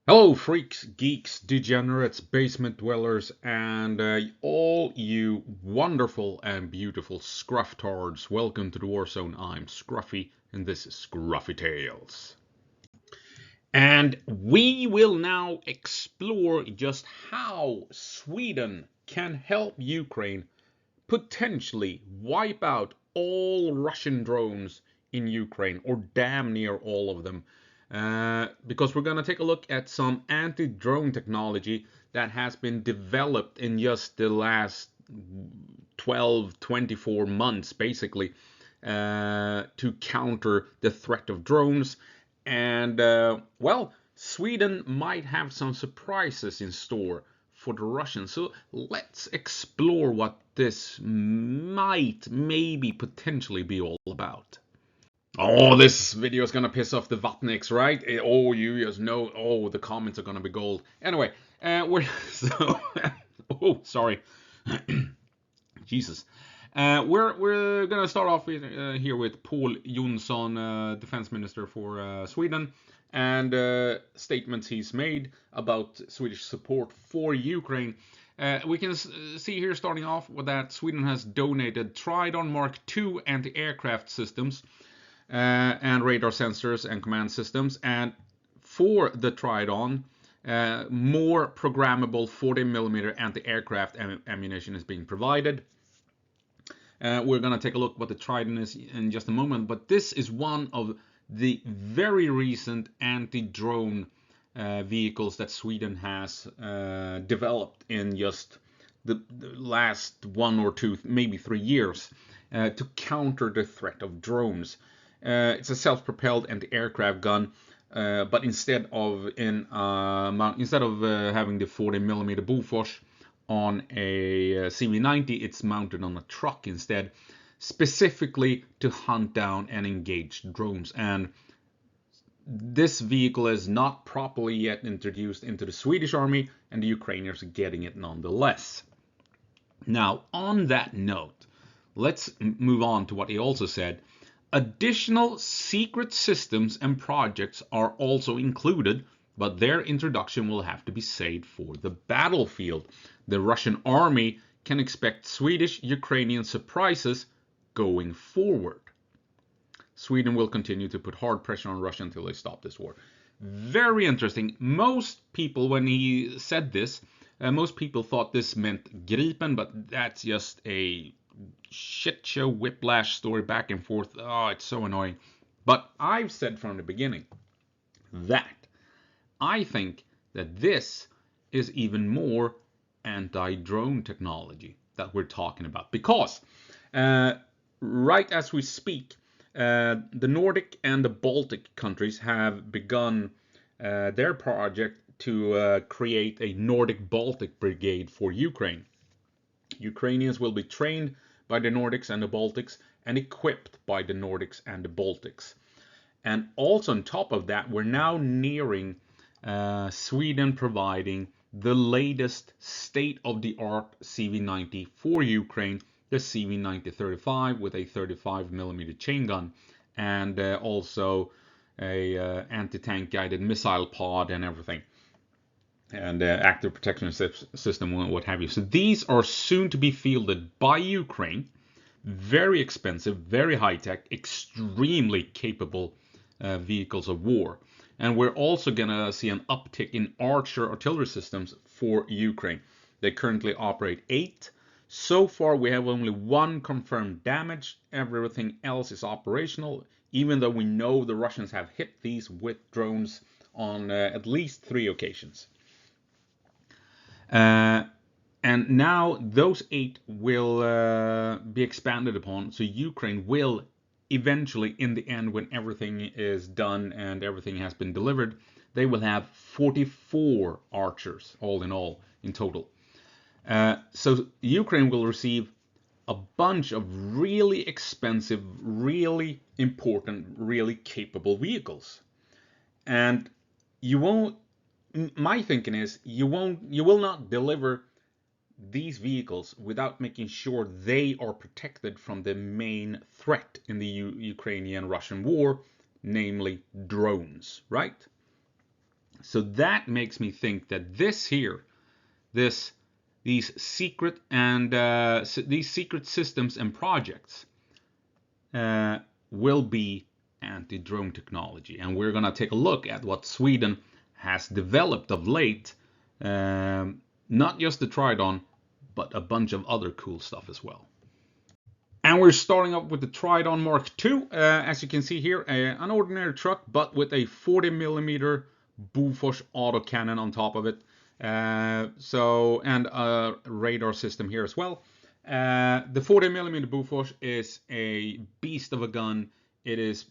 Hello, freaks, geeks, degenerates, basement dwellers, and all you wonderful and beautiful scrufftards. Welcome to the War Zone. I'm Scruffy, and this is Scruffy Tales. And we will now explore just how Sweden can help Ukraine potentially wipe out all Russian drones in Ukraine, or damn near all of them. Because we're going to take a look at some anti-drone technology that has been developed in just the last 12, 24 months, basically, to counter the threat of drones. And, well, Sweden might have some surprises in store for the Russians. So let's explore what this might, maybe, potentially be all about. Oh, this video is gonna piss off the Vatniks, right? Oh, you just know. Oh, the comments are gonna be gold. Anyway, we're so. Oh, sorry. Jesus. We're gonna start off with, here with Paul Jonsson, Defense Minister for Sweden, and statements he's made about Swedish support for Ukraine. We can see here, starting off with that Sweden has donated Tridon Mark II anti-aircraft systems and radar sensors and command systems, and for the Tridon, more programmable 40mm anti-aircraft ammunition is being provided. We're going to take a look what the Tridon is in just a moment, but this is one of the very recent anti-drone vehicles that Sweden has developed in just the last 1 or 2, maybe 3 years to counter the threat of drones. It's a self-propelled anti-aircraft gun, but instead of having the 40mm Bofors on a CV90, it's mounted on a truck instead, specifically to hunt down and engage drones. And this vehicle is not properly yet introduced into the Swedish army, and the Ukrainians are getting it nonetheless. Now, on that note, let's move on to what he also said. Additional secret systems and projects are also included, but their introduction will have to be saved for the battlefield. The Russian army can expect Swedish-Ukrainian surprises going forward. Sweden will continue to put hard pressure on Russia until they stop this war. Very interesting. Most people, when he said this, most people thought this meant Gripen, but that's just a shit show whiplash story back and forth. Oh, it's so annoying. But I've said from the beginning that I think that this is even more anti-drone technology that we're talking about, because right as we speak, the Nordic and the Baltic countries have begun their project to create a Nordic-Baltic brigade for Ukraine. Ukrainians will be trained by the Nordics and the Baltics and equipped by the Nordics and the Baltics. And also on top of that, we're now nearing Sweden providing the latest state-of-the-art CV90 for Ukraine, the CV90-35 with a 35mm chain gun, and also a anti-tank guided missile pod and everything, and active protection system and what have you. So these are soon to be fielded by Ukraine. Very expensive, very high-tech, extremely capable vehicles of war. And we're also going to see an uptick in Archer artillery systems for Ukraine. They currently operate 8. So far, we have only 1 confirmed damage. Everything else is operational, even though we know the Russians have hit these with drones on at least 3 occasions. And now those 8 will be expanded upon, so Ukraine will eventually, in the end, when everything is done and everything has been delivered, they will have 44 archers, all in total. So Ukraine will receive a bunch of really expensive, really important, really capable vehicles. And you won't, my thinking is, you will not deliver these vehicles without making sure they are protected from the main threat in the Ukrainian-Russian war, namely drones, right? So that makes me think that these secret systems and projects will be anti-drone technology, and we're gonna take a look at what Sweden has developed of late. Not just the Tridon, but a bunch of other cool stuff as well. And we're starting up with the Tridon Mark II, as you can see here, an ordinary truck, but with a 40mm Bofors autocannon on top of it. And a radar system here as well. The 40mm Bofors is a beast of a gun. It is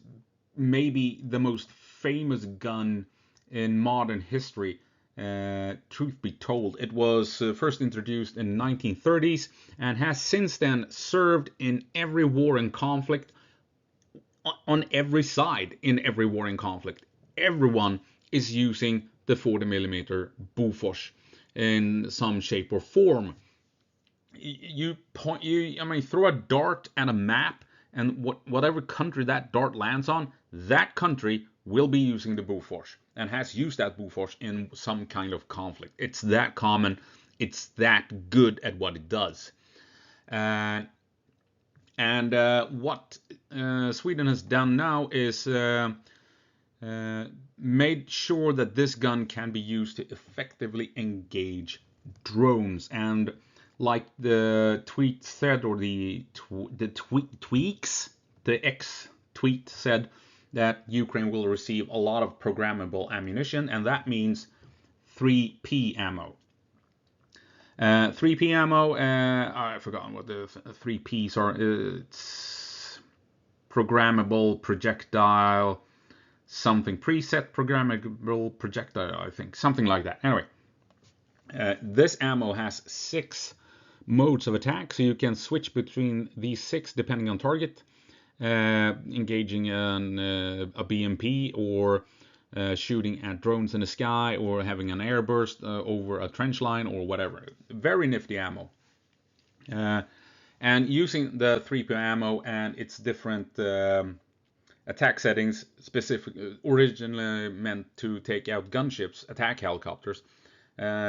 maybe the most famous gun in modern history. Truth be told, it was first introduced in 1930s and has since then served in every war and conflict, on every side in every war and conflict. Everyone is using the 40mm Bofors in some shape or form. I mean, throw a dart at a map, and whatever country that dart lands on, that country will be using the Bofors and has used that Bofors in some kind of conflict. It's that common. It's that good at what it does. What Sweden has done now is made sure that this gun can be used to effectively engage drones. And like the tweet said, or the X tweet said, that Ukraine will receive a lot of programmable ammunition, and that means 3P ammo. 3P ammo, I've forgotten what the 3Ps are. It's programmable projectile, something preset programmable projectile, I think, something like that. Anyway, this ammo has 6 modes of attack, so you can switch between these 6 depending on target. Engaging a BMP, or shooting at drones in the sky, or having an airburst over a trench line, or whatever. Very nifty ammo. And using the 3P ammo and its different attack settings, originally meant to take out gunships, attack helicopters,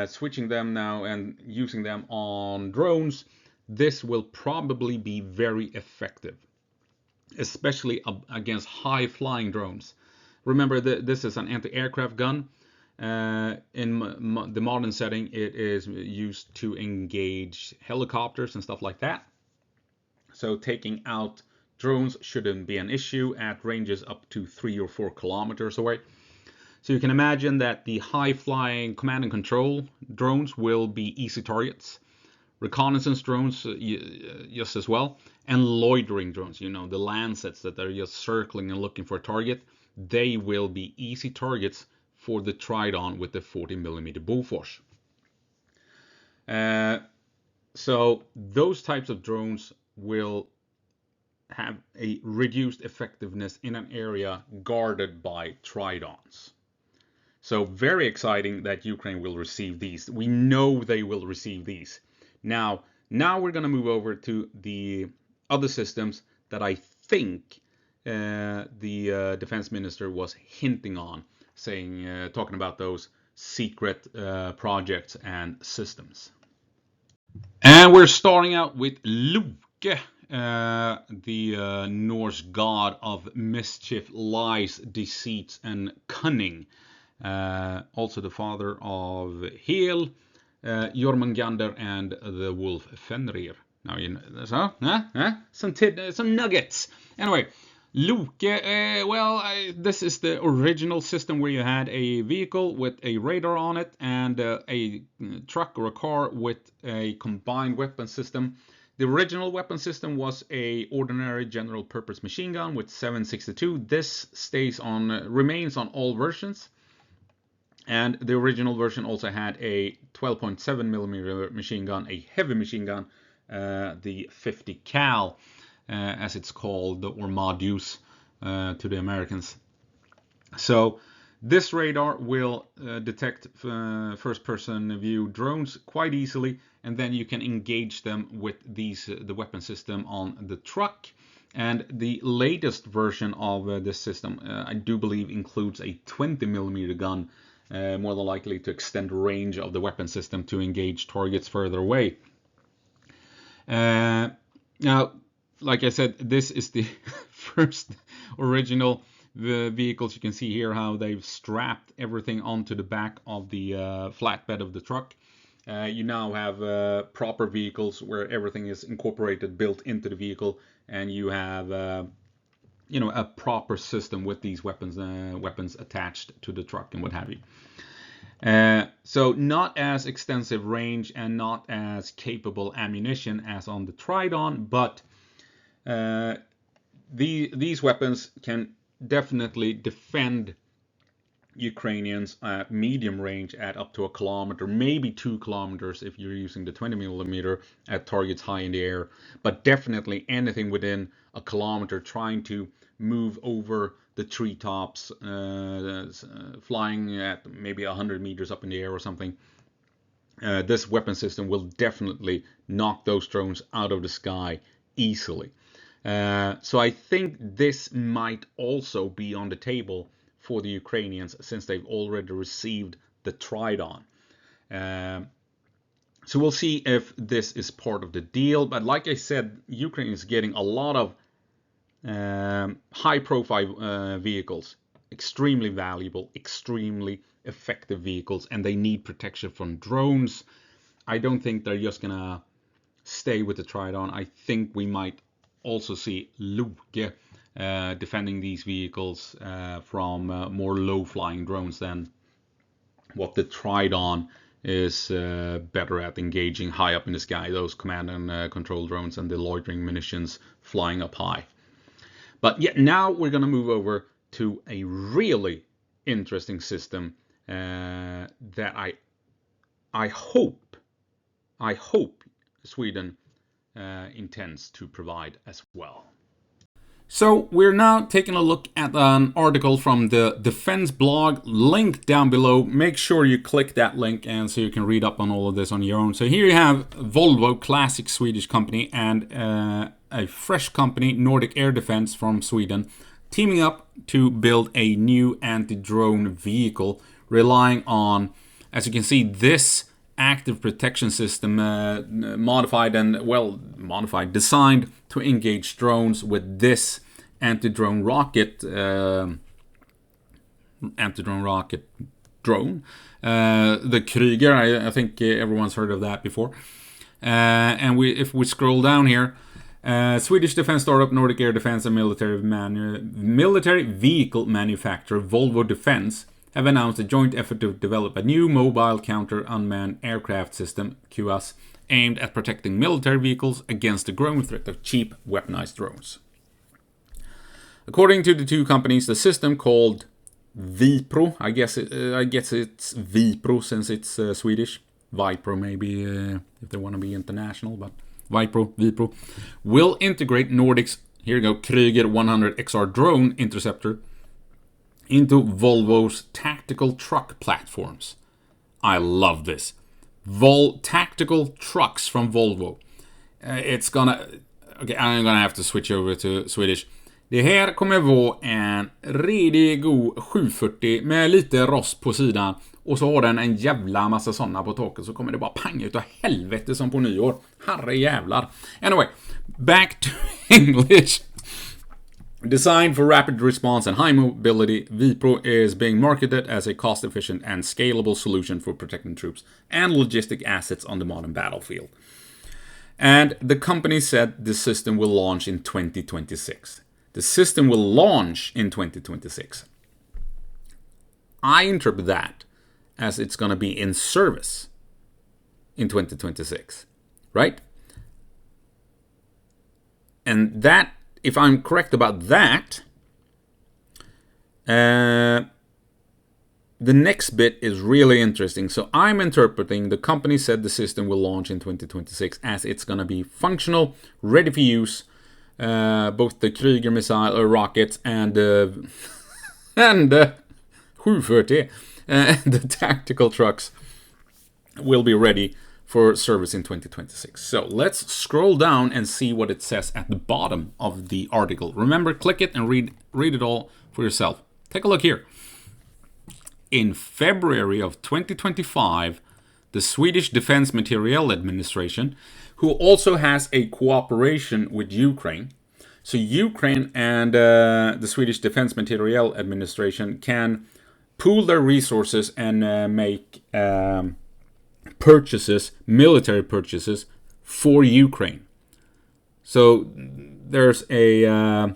switching them now and using them on drones, this will probably be very effective, especially against high-flying drones. Remember, this is an anti-aircraft gun. In the modern setting, it is used to engage helicopters and stuff like that. So taking out drones shouldn't be an issue at ranges up to 3 or 4 kilometers away. So you can imagine that the high-flying command and control drones will be easy targets. Reconnaissance drones just as well, and loitering drones, the Lancets that are just circling and looking for a target, they will be easy targets for the Tridon with the 40mm Bofors. So those types of drones will have a reduced effectiveness in an area guarded by Tridons. So very exciting that Ukraine will receive these. We know they will receive these. Now we're going to move over to the other systems that I think the defense minister was hinting on, talking about those secret projects and systems. And we're starting out with Loke, the Norse god of mischief, lies, deceit, and cunning. Also the father of Hel, Jormungandr, and the wolf Fenrir. Now some nuggets. Anyway, Loke. This is the original system where you had a vehicle with a radar on it and a truck or a car with a combined weapon system. The original weapon system was a ordinary general purpose machine gun with 7.62. This remains on all versions. And the original version also had a 12.7mm machine gun, a heavy machine gun, the 50 cal, as it's called, or Madius to the Americans. So this radar will detect first-person view drones quite easily, and then you can engage them with the weapon system on the truck. And the latest version of this system, I do believe, includes a 20mm gun. more than likely to extend the range of the weapon system to engage targets further away. Now, like I said, this is the first original vehicles. You can see here how they've strapped everything onto the back of the flatbed of the truck. You now have proper vehicles where everything is incorporated, built into the vehicle, and you have a proper system with these weapons attached to the truck and what have you. So not as extensive range and not as capable ammunition as on the Tridon, but these weapons can definitely defend Ukrainians at medium range at up to 1 kilometer, maybe 2 kilometers if you're using the 20mm at targets high in the air, but definitely anything within 1 kilometer, trying to move over the treetops, flying at maybe 100 meters up in the air or something. This weapon system will definitely knock those drones out of the sky easily. So I think this might also be on the table for the Ukrainians, since they've already received the Tridon. So we'll see if this is part of the deal. But like I said, Ukraine is getting a lot of high-profile vehicles, extremely valuable, extremely effective vehicles, and they need protection from drones. I don't think they're just gonna stay with the Tridon. I think we might also see Loke defending these vehicles from more low-flying drones than what the Tridon is better at, engaging high up in the sky, those command and control drones and the loitering munitions flying up high. But yeah, now we're going to move over to a really interesting system that I hope Sweden intends to provide as well. So we're now taking a look at an article from the Defense blog, linked down below. Make sure you click that link and so you can read up on all of this on your own. So here you have Volvo, classic Swedish company, and a fresh company, Nordic Air Defense from Sweden, teaming up to build a new anti-drone vehicle, relying on, as you can see, this active protection system, designed to engage drones with this anti-drone rocket drone, the Krieger. I think everyone's heard of that before. And if we scroll down here, Swedish defense startup Nordic Air Defense and military vehicle manufacturer Volvo Defense have announced a joint effort to develop a new mobile counter-unmanned aircraft system, QAS, aimed at protecting military vehicles against the growing threat of cheap weaponized drones. According to the two companies, the system, called Vipro, I guess it's Vipro since it's Swedish, Vipro maybe if they want to be international, but Vipro, will integrate Nordic's, here you go, Krieger 100 XR drone interceptor into Volvo's tactical truck platforms. I love this. Tactical trucks from Volvo. I'm gonna have to switch over to Swedish. Det här kommer vara en redig god 740 med lite rost på sidan. Och så har den en jävla massa sådana på taket, så kommer det bara pang utav helvete som på nyår. Herre jävlar. Anyway, back to English. Designed for rapid response and high mobility, Vipro is being marketed as a cost-efficient and scalable solution for protecting troops and logistic assets on the modern battlefield. And the company said the system will launch in 2026. The system will launch in 2026. I interpret that as it's going to be in service in 2026, right? And that, if I'm correct about that, the next bit is really interesting. So I'm interpreting the company said the system will launch in 2026 as it's going to be functional, ready for use. Both the Krieger missile rockets and 740 the tactical trucks will be ready for service in 2026. So let's scroll down and see what it says at the bottom of the article. Remember, click it and read it all for yourself. Take a look here. in February of 2025, the Swedish Defense Materiel Administration, who also has a cooperation with Ukraine. So Ukraine and the Swedish Defense Materiel Administration can pool their resources and make purchases, military purchases for Ukraine. So there's a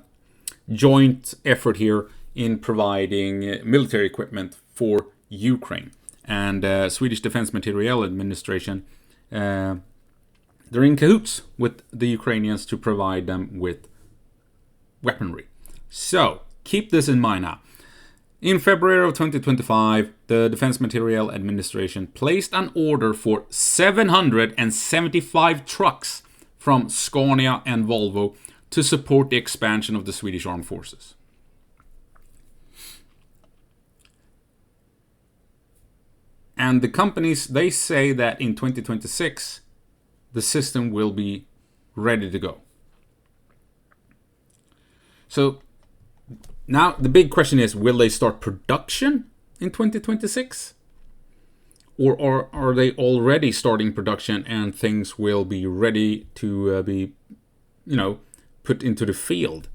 joint effort here in providing military equipment for Ukraine. And Swedish Defense Materiel Administration, they're in cahoots with the Ukrainians to provide them with weaponry. So keep this in mind now. In February of 2025, the Defense Materiel Administration placed an order for 775 trucks from Scania and Volvo to support the expansion of the Swedish Armed Forces. And the companies, they say that in 2026, the system will be ready to go. So now the big question is, will they start production in 2026? Or are they already starting production and things will be ready to be, put into the field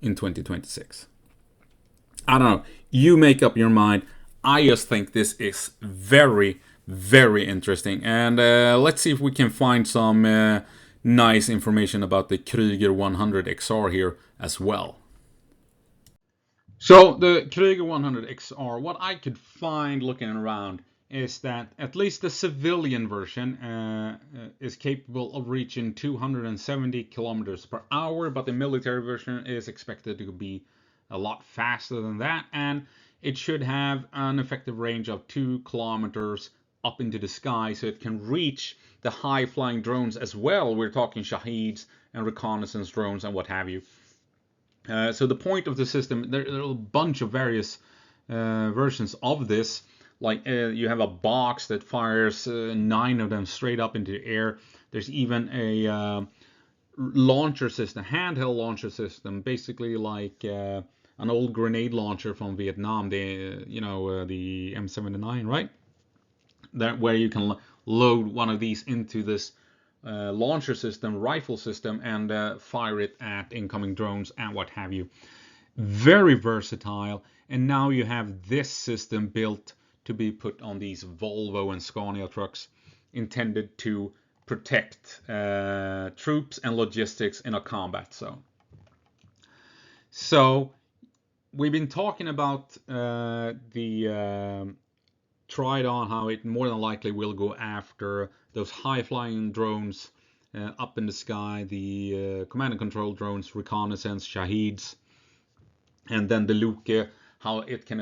in 2026? I don't know. You make up your mind. I just think this is very, very interesting. And let's see if we can find some nice information about the Krüger 100 XR here as well. So the Krüger 100 XR, what I could find looking around is that at least the civilian version is capable of reaching 270 kilometers per hour, but the military version is expected to be a lot faster than that, and it should have an effective range of 2 kilometers up into the sky, so it can reach the high-flying drones as well. We're talking Shaheeds and reconnaissance drones and what have you. So the point of the system, there are a bunch of various versions of this. Like you have a box that fires 9 of them straight up into the air. There's even a launcher system, handheld launcher system, basically like an old grenade launcher from Vietnam, the M79, right? That where you can load one of these into this launcher system, rifle system, and fire it at incoming drones and what have you. Very versatile. And now you have this system built to be put on these Volvo and Scania trucks, intended to protect troops and logistics in a combat zone. So we've been talking about the Tridon, how it more than likely will go after those high-flying drones up in the sky, the command and control drones, reconnaissance, Shaheeds, and then the Loke, how it can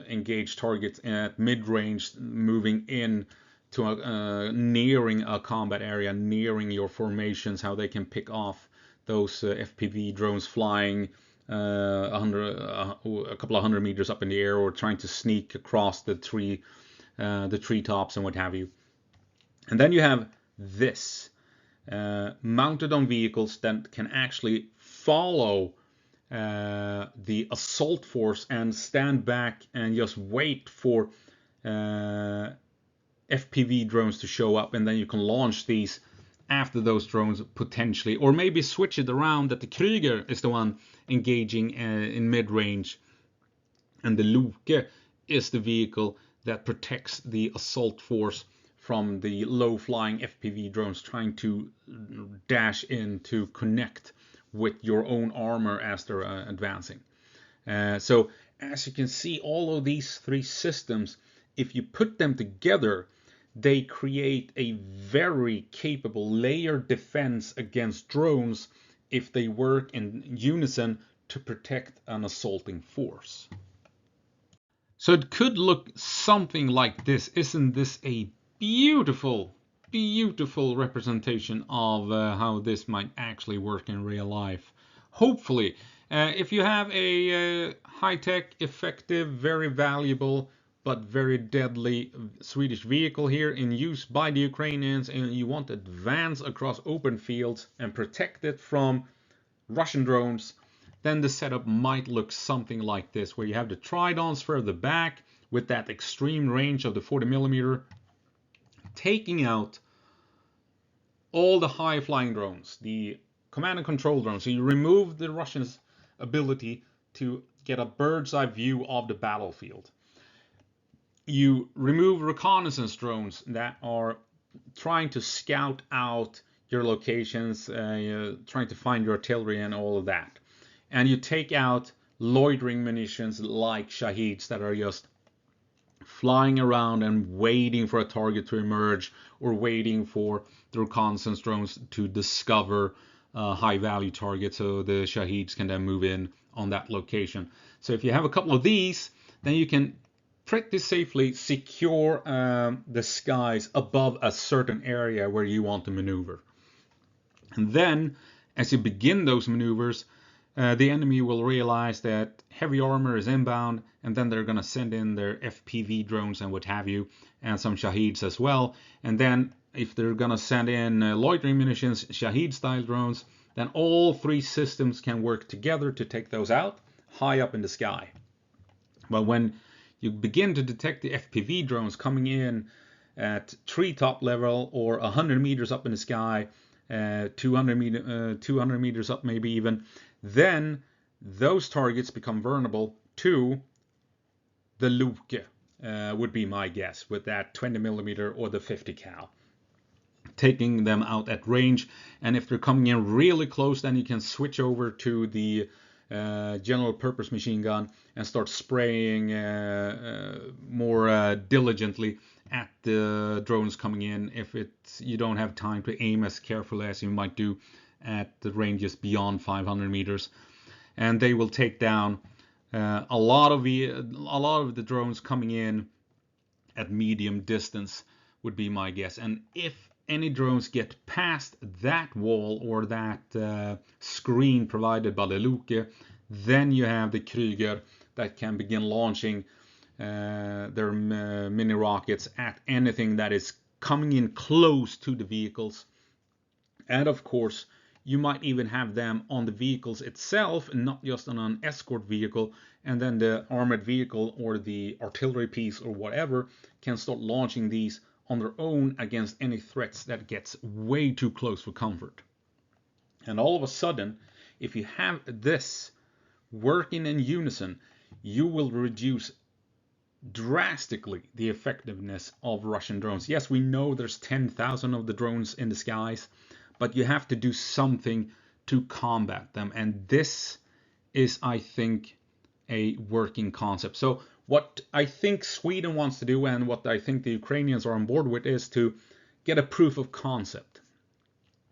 engage targets at mid-range, moving in to nearing a combat area, nearing your formations, how they can pick off those FPV drones flying a couple of hundred meters up in the air, or trying to sneak across the treetops and what have you. And then you have this mounted on vehicles that can actually follow the assault force and stand back and just wait for FPV drones to show up, and then you can launch these after those drones potentially, or maybe switch it around that the Krüger is the one engaging in mid-range and the Loke is the vehicle that protects the assault force from the low-flying FPV drones trying to dash in to connect with your own armor as they're advancing. So as you can see, all of these three systems, if you put them together, they create a very capable layered defense against drones if they work in unison to protect an assaulting force. So it could look something like this. Isn't this a beautiful, beautiful representation of how this might actually work in real life? Hopefully, if you have a high-tech, effective, very valuable, but very deadly Swedish vehicle here in use by the Ukrainians, and you want to advance across open fields and protect it from Russian drones, then the setup might look something like this, where you have the Tridons further back with that extreme range of the 40mm, taking out all the high-flying drones, the command and control drones. So you remove the Russians' ability to get a bird's eye view of the battlefield. You remove reconnaissance drones that are trying to scout out your locations, trying to find your artillery and all of that. And you take out loitering munitions like Shaheeds that are just flying around and waiting for a target to emerge, or waiting for the reconnaissance drones to discover high value targets, so the Shaheeds can then move in on that location. So if you have a couple of these, then you can pretty safely secure the skies above a certain area where you want to maneuver. And then as you begin those maneuvers, the enemy will realize that heavy armor is inbound, and then they're going to send in their FPV drones and what have you, and some Shaheeds as well. And then if they're going to send in loitering munitions, Shaheed style drones, then all three systems can work together to take those out high up in the sky. But when you begin to detect the FPV drones coming in at treetop level, or 100 meters up in the sky, 200 meters up maybe even, then those targets become vulnerable to the Loke, would be my guess, with that 20mm or the 50 cal, taking them out at range. And if they're coming in really close, then you can switch over to the general purpose machine gun and start spraying more diligently at the drones coming in, if you don't have time to aim as carefully as you might do at the ranges beyond 500 meters. And they will take down a lot of the drones coming in at medium distance, would be my guess. And if any drones get past that wall or that screen provided by the Loke, then you have the Krüger that can begin launching their mini rockets at anything that is coming in close to the vehicles. And of course, you might even have them on the vehicles itself, and not just on an escort vehicle, and then the armored vehicle or the artillery piece or whatever can start launching these on their own against any threats that gets way too close for comfort. And all of a sudden, if you have this working in unison, you will reduce drastically the effectiveness of Russian drones. Yes, we know there's 10,000 of the drones in the skies, but you have to do something to combat them. And this is, I think, a working concept. So what I think Sweden wants to do, and what I think the Ukrainians are on board with, is to get a proof of concept.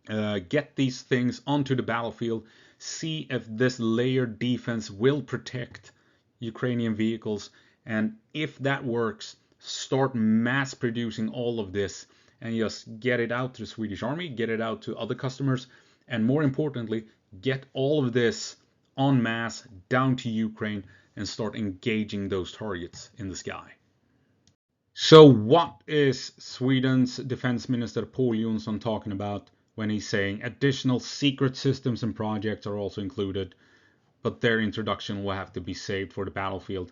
Get these things onto the battlefield, see if this layered defense will protect Ukrainian vehicles, and if that works, start mass producing all of this and just get it out to the Swedish army, get it out to other customers, and more importantly, get all of this en masse down to Ukraine and start engaging those targets in the sky. So what is Sweden's Defense Minister Paul Jonsson talking about when he's saying additional secret systems and projects are also included, but their introduction will have to be saved for the battlefield?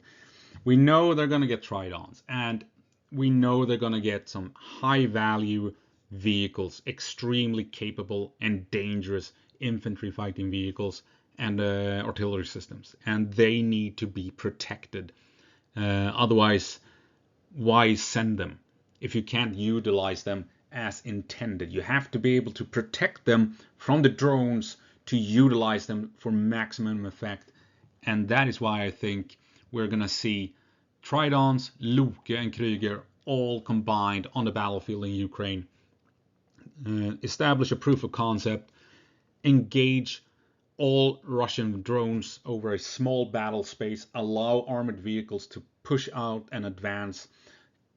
We know they're going to get Tridons, and we know they're going to get some high value vehicles, extremely capable and dangerous infantry fighting vehicles, and artillery systems, and they need to be protected. Otherwise, why send them if you can't utilize them as intended? You have to be able to protect them from the drones to utilize them for maximum effect. And that is why I think we're going to see Tridons, Loke and Krüger all combined on the battlefield in Ukraine. Establish a proof of concept, engage all Russian drones over a small battle space, allow armored vehicles to push out and advance,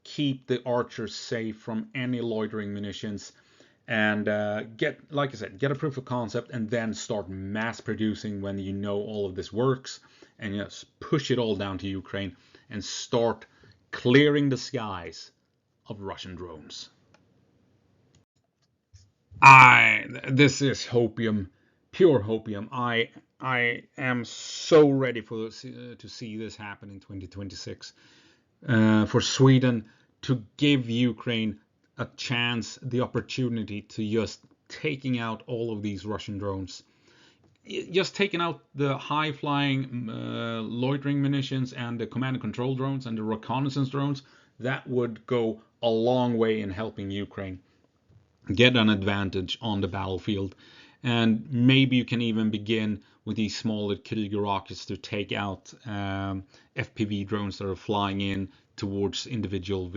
keep the archers safe from any loitering munitions, and get a proof of concept, and then start mass producing when you know all of this works, and just push it all down to Ukraine and start clearing the skies of Russian drones. This is hopium, pure hopium. I am so ready to see this happen in 2026. for Sweden to give Ukraine a chance, the opportunity to just taking out all of these Russian drones. Just taking out the high-flying loitering munitions and the command and control drones and the reconnaissance drones, that would go a long way in helping Ukraine get an advantage on the battlefield. And maybe you can even begin with these smaller Krieger rockets to take out FPV drones that are flying in towards individual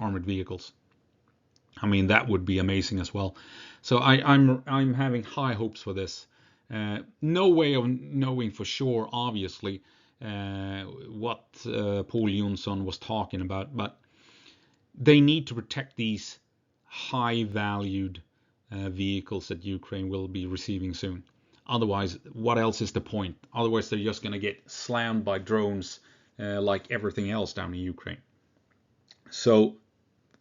armored vehicles. I mean, that would be amazing as well. So I'm having high hopes for this. No way of knowing for sure, obviously, what Paul Jonsson was talking about, but they need to protect these high-valued vehicles that Ukraine will be receiving soon. Otherwise, what else is the point? Otherwise, they're just going to get slammed by drones like everything else down in Ukraine. So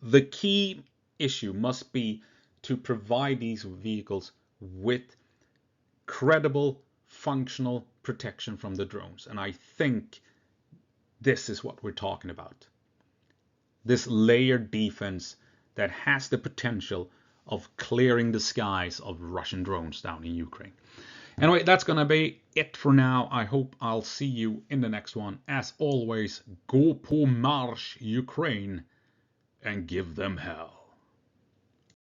the key issue must be to provide these vehicles with credible, functional protection from the drones. And I think this is what we're talking about. This layered defense that has the potential of clearing the skies of Russian drones down in Ukraine. Anyway, that's going to be it for now. I hope I'll see you in the next one. As always, go på marsch, Ukraine, and give them hell.